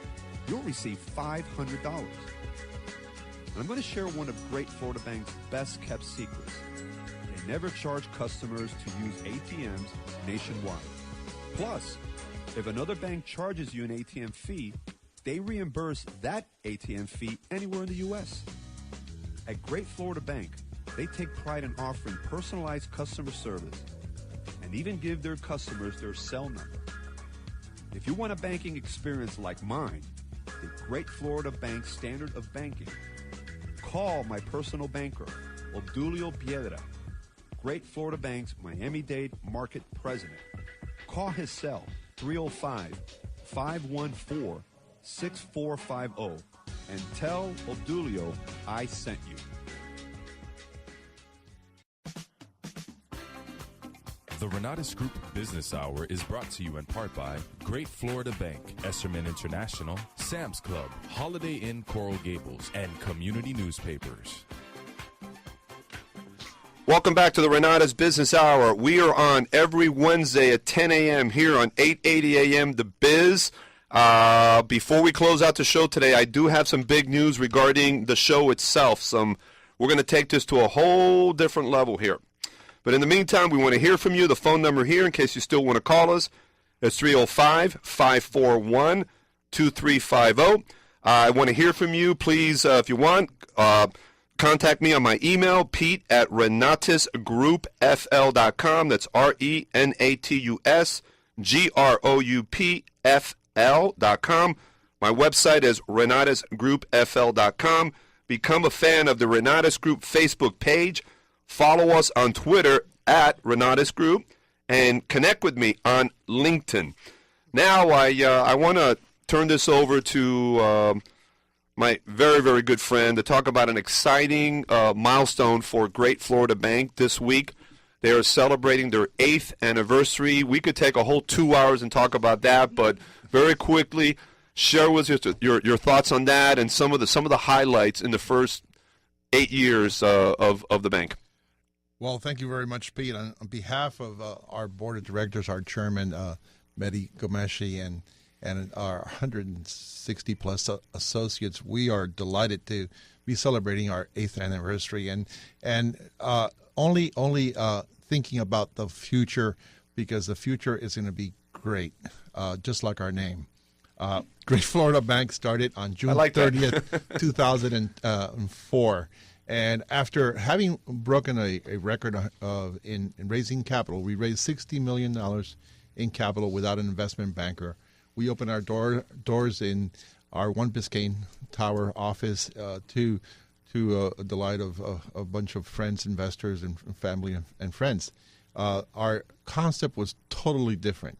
you'll receive $500. And I'm going to share one of Great Florida Bank's best-kept secrets. They never charge customers to use ATMs nationwide. Plus, if another bank charges you an ATM fee, they reimburse that ATM fee anywhere in the U.S. At Great Florida Bank, they take pride in offering personalized customer service and even give their customers their cell number. If you want a banking experience like mine, the Great Florida Bank Standard of Banking, call my personal banker, Obdulio Piedra, Great Florida Bank's Miami-Dade Market President. Call his cell, 305-514-6450, and tell Obdulio I sent you. The Renatus Group Business Hour is brought to you in part by Great Florida Bank, Esserman International, Sam's Club, Holiday Inn Coral Gables, and community newspapers. Welcome back to the Renatus Business Hour. We are on every Wednesday at 10 a.m. here on 880 a.m. The Biz. Before we close out the show today, I do have some big news regarding the show itself. We're going to take this to a whole different level here. But in the meantime, we want to hear from you. The phone number here, in case you still want to call us, is 305-541-2350. I want to hear from you. Please, if you want, contact me on my email, pete@renatusgroupfl.com. That's RENATUSGROUPFL.com. My website is renatusgroupfl.com. Become a fan of the Renatus Group Facebook page. Follow us on Twitter at Renatus Group, and connect with me on LinkedIn. Now, I want to turn this over to my very, very good friend to talk about an exciting milestone for Great Florida Bank this week. They are celebrating their 8th anniversary. We could take a whole 2 hours and talk about that, but very quickly, share with us your thoughts on that and some of the highlights in the first 8 years of the bank. Well, thank you very much, Pete. On behalf of our board of directors, our chairman, Mehdi Gomeshi, and our 160-plus associates, we are delighted to be celebrating our 8th anniversary, and only thinking about the future, because the future is going to be great, just like our name. Great Florida Bank started on June 30th, 2004. And after having broken a record in raising capital, we raised $60 million in capital without an investment banker. We opened our doors in our One Biscayne Tower office to the delight of a bunch of friends, investors, and family and friends. Our concept was totally different.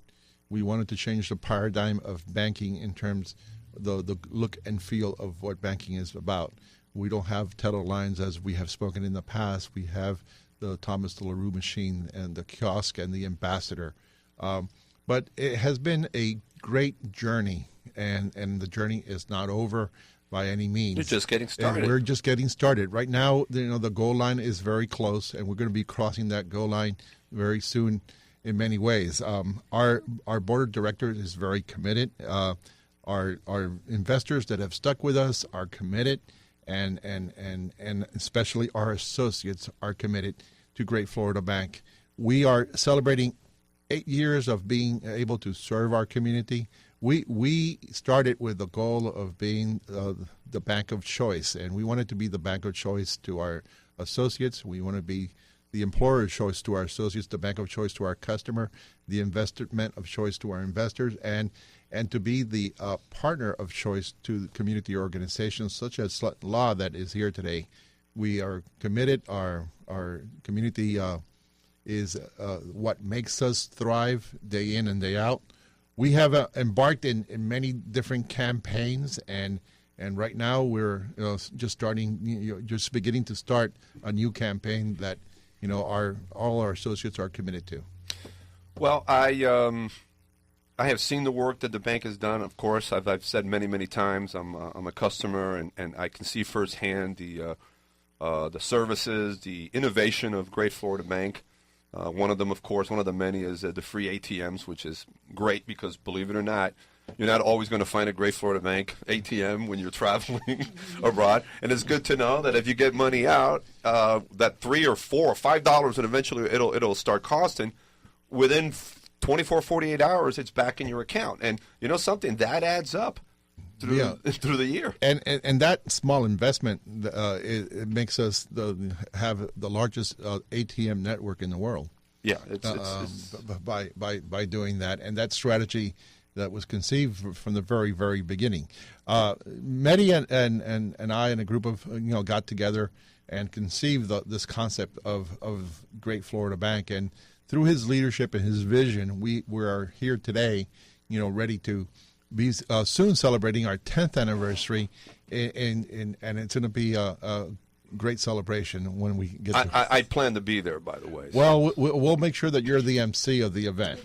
We wanted to change the paradigm of banking in terms of the look and feel of what banking is about. We don't have teller lines as we have spoken in the past. We have the Thomas DeLaRue machine and the kiosk and the ambassador. But it has been a great journey, and the journey is not over by any means. You're just getting started. And we're just getting started. Right now, the goal line is very close, and we're going to be crossing that goal line very soon in many ways. Our board of directors is very committed. Our investors that have stuck with us are committed. And especially our associates are committed to Great Florida Bank. We are celebrating 8 years of being able to serve our community. We started with the goal of being the bank of choice, and we wanted to be the bank of choice to our associates. We want to be the employer of choice to our associates, the bank of choice to our customer, the investment of choice to our investors, and to be the partner of choice to community organizations such as Slut Law that is here today. We are committed. Our community is what makes us thrive day in and day out. We have embarked in many different campaigns, and right now we're just beginning to start a new campaign that all our associates are committed to. Well, I have seen the work that the bank has done. Of course, I've said many times I'm a customer, and I can see firsthand the services, the innovation of Great Florida Bank. One of them, of course, one of the many is the free ATMs, which is great because, believe it or not, you're not always going to find a Great Florida Bank ATM when you're traveling abroad. And it's good to know that if you get money out, that $3 or $4 or $5 that eventually it'll start costing, within 24, 48 hours, it's back in your account. And you know something? That adds up through the year. And that small investment, it makes us have the largest ATM network in the world. Yeah, by doing that. And that strategy that was conceived from the very, very beginning. Mehdi and I and a group of, got together and conceived this concept of Great Florida Bank. And through his leadership and his vision, we are here today, ready to be soon celebrating our 10th anniversary, and it's going to be a great celebration when we get there. I plan to be there, by the way. Well, we'll make sure that you're the MC of the event.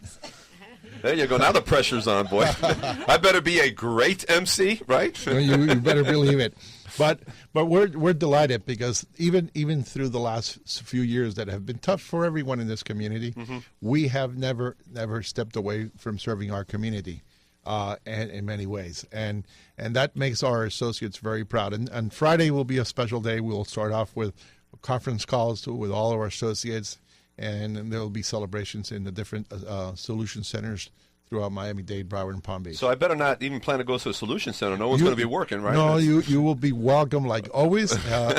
There you go. Now the pressure's on, boy. I better be a great MC, right? Well, you better believe it. But we're delighted because even through the last few years that have been tough for everyone in this community, we have never stepped away from serving our community, and in many ways, and that makes our associates very proud. And Friday will be a special day. We'll start off with conference calls with all of our associates, and there will be celebrations in the different solution centers throughout Miami-Dade, Broward, and Palm Beach. So I better not even plan to go to a solution center. No one's going to be working, right? No, you will be welcome like always,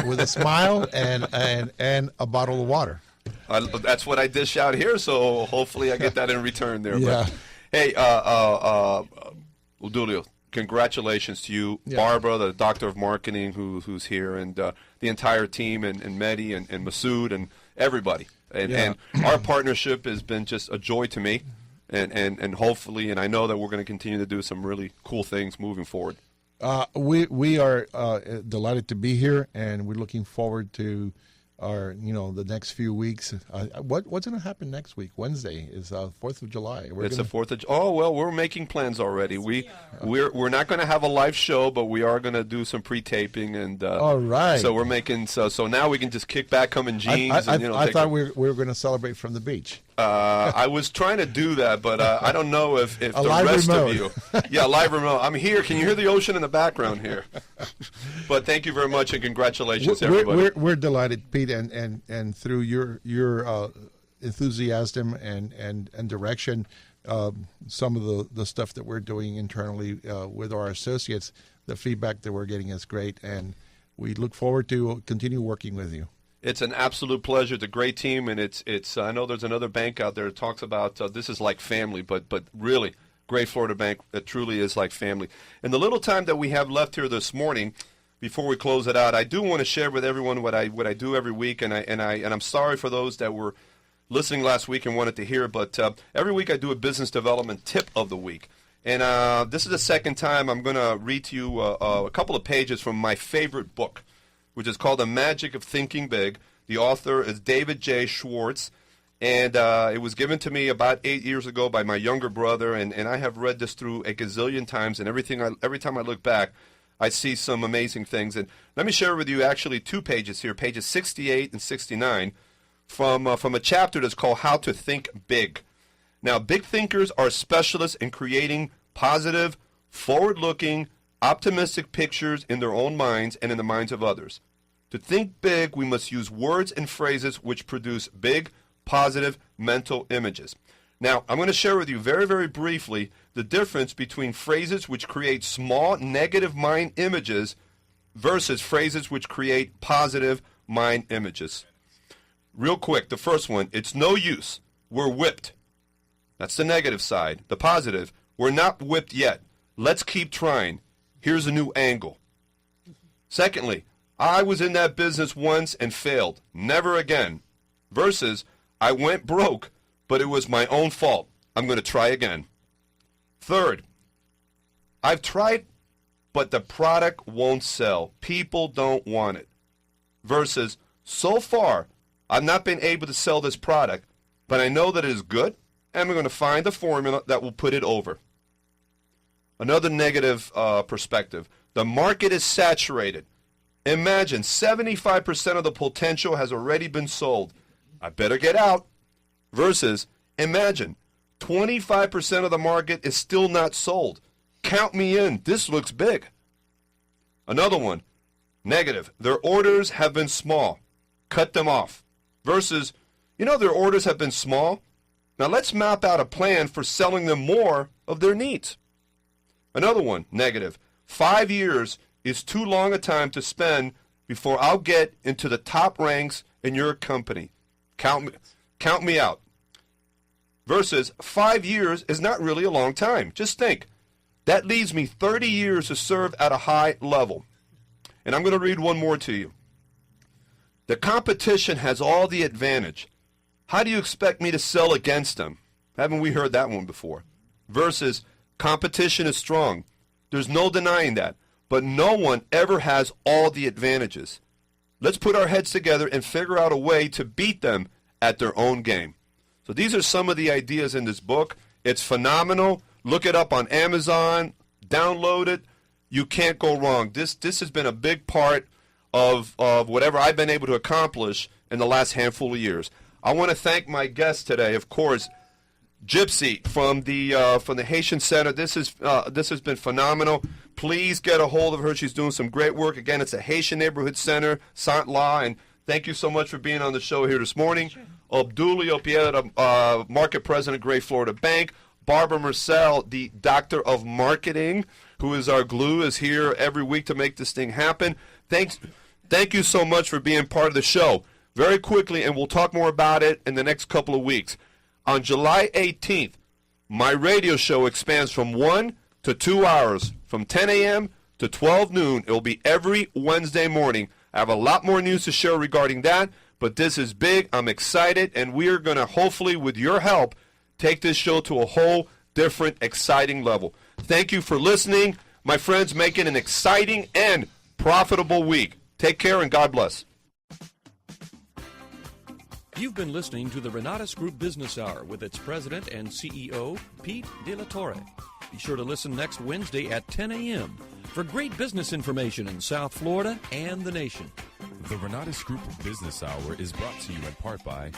with a smile and a bottle of water. That's what I dish out here, so hopefully I get that in return there. Yeah. But, hey, Udulio, congratulations to you, Barbara, the doctor of marketing who's here, and the entire team, and Mehdi and Masood and everybody. And our partnership has been just a joy to me. And hopefully, and I know that we're going to continue to do some really cool things moving forward. We are delighted to be here, and we're looking forward to our the next few weeks. What's going to happen next week? Wednesday is 4th of July. It's the 4th of July. Oh well, we're making plans already. We're not going to have a live show, but we are going to do some pre-taping, and all right. So we're making so now we can just kick back, come in jeans. I thought we were going to celebrate from the beach. I was trying to do that, but I don't know if the rest of you. Yeah, live remote. I'm here. Can you hear the ocean in the background here? But thank you very much, and congratulations, everybody. We're delighted, Pete, and through your enthusiasm and direction, some of the stuff that we're doing internally with our associates, the feedback that we're getting is great, and we look forward to continue working with you. It's an absolute pleasure. It's a great team, and it's. I know there's another bank out there that talks about this is like family, but really, Great Florida Bank, it truly is like family. In the little time that we have left here this morning, before we close it out, I do want to share with everyone what I do every week, and I'm sorry for those that were listening last week and wanted to hear, but every week I do a business development tip of the week. And this is the second time I'm going to read to you a couple of pages from my favorite book, which is called The Magic of Thinking Big. The author is David J. Schwartz, and it was given to me about 8 years ago by my younger brother, and I have read this through a gazillion times, and every time I look back, I see some amazing things. And let me share with you actually two pages here, pages 68 and 69, from a chapter that's called How to Think Big. Now, big thinkers are specialists in creating positive, forward-looking, optimistic pictures in their own minds and in the minds of others. To think big, we must use words and phrases which produce big, positive mental images. Now, I'm going to share with you very, very briefly the difference between phrases which create small negative mind images versus phrases which create positive mind images. Real quick, the first one, it's no use. We're whipped. That's the negative side. The positive, we're not whipped yet. Let's keep trying. Here's a new angle. Secondly, I was in that business once and failed. Never again. Versus, I went broke, but it was my own fault. I'm going to try again. Third, I've tried, but the product won't sell. People don't want it. Versus, so far, I've not been able to sell this product, but I know that it is good, and I'm going to find a formula that will put it over. Another negative perspective. The market is saturated. Imagine 75% of the potential has already been sold. I better get out. Versus, imagine 25% of the market is still not sold. Count me in. This looks big. Another one, negative. Their orders have been small. Cut them off. Versus, their orders have been small. Now let's map out a plan for selling them more of their needs. Another one, negative. 5 years is too long a time to spend before I'll get into the top ranks in your company. Count me out. Versus 5 years is not really a long time. Just think. That leaves me 30 years to serve at a high level. And I'm going to read one more to you. The competition has all the advantage. How do you expect me to sell against them? Haven't we heard that one before? Versus competition is strong. There's no denying that. But no one ever has all the advantages. Let's put our heads together and figure out a way to beat them at their own game. So these are some of the ideas in this book. It's phenomenal. Look it up on Amazon. Download it. You can't go wrong. This has been a big part of whatever I've been able to accomplish in the last handful of years. I want to thank my guest today, of course, Gypsy from the Haitian Center. This has been phenomenal. Please get a hold of her. She's doing some great work. Again, it's a Haitian Neighborhood Center, Saint-La, and thank you so much for being on the show here this morning. Sure. Obdulio Piedra, Market President, Great Florida Bank. Barbara Marcel, the Doctor of Marketing, who is our glue, is here every week to make this thing happen. Thank you so much for being part of the show. Very quickly, and we'll talk more about it in the next couple of weeks. On July 18th, my radio show expands from 1 to 2 hours, from 10 a.m. to 12 noon. It will be every Wednesday morning. I have a lot more news to share regarding that, but this is big. I'm excited, and we are going to hopefully, with your help, take this show to a whole different, exciting level. Thank you for listening. My friends, make it an exciting and profitable week. Take care, and God bless. You've been listening to the Renatus Group Business Hour with its president and CEO, Pete De La Torre. Be sure to listen next Wednesday at 10 a.m. for great business information in South Florida and the nation. The Renatus Group Business Hour is brought to you in part by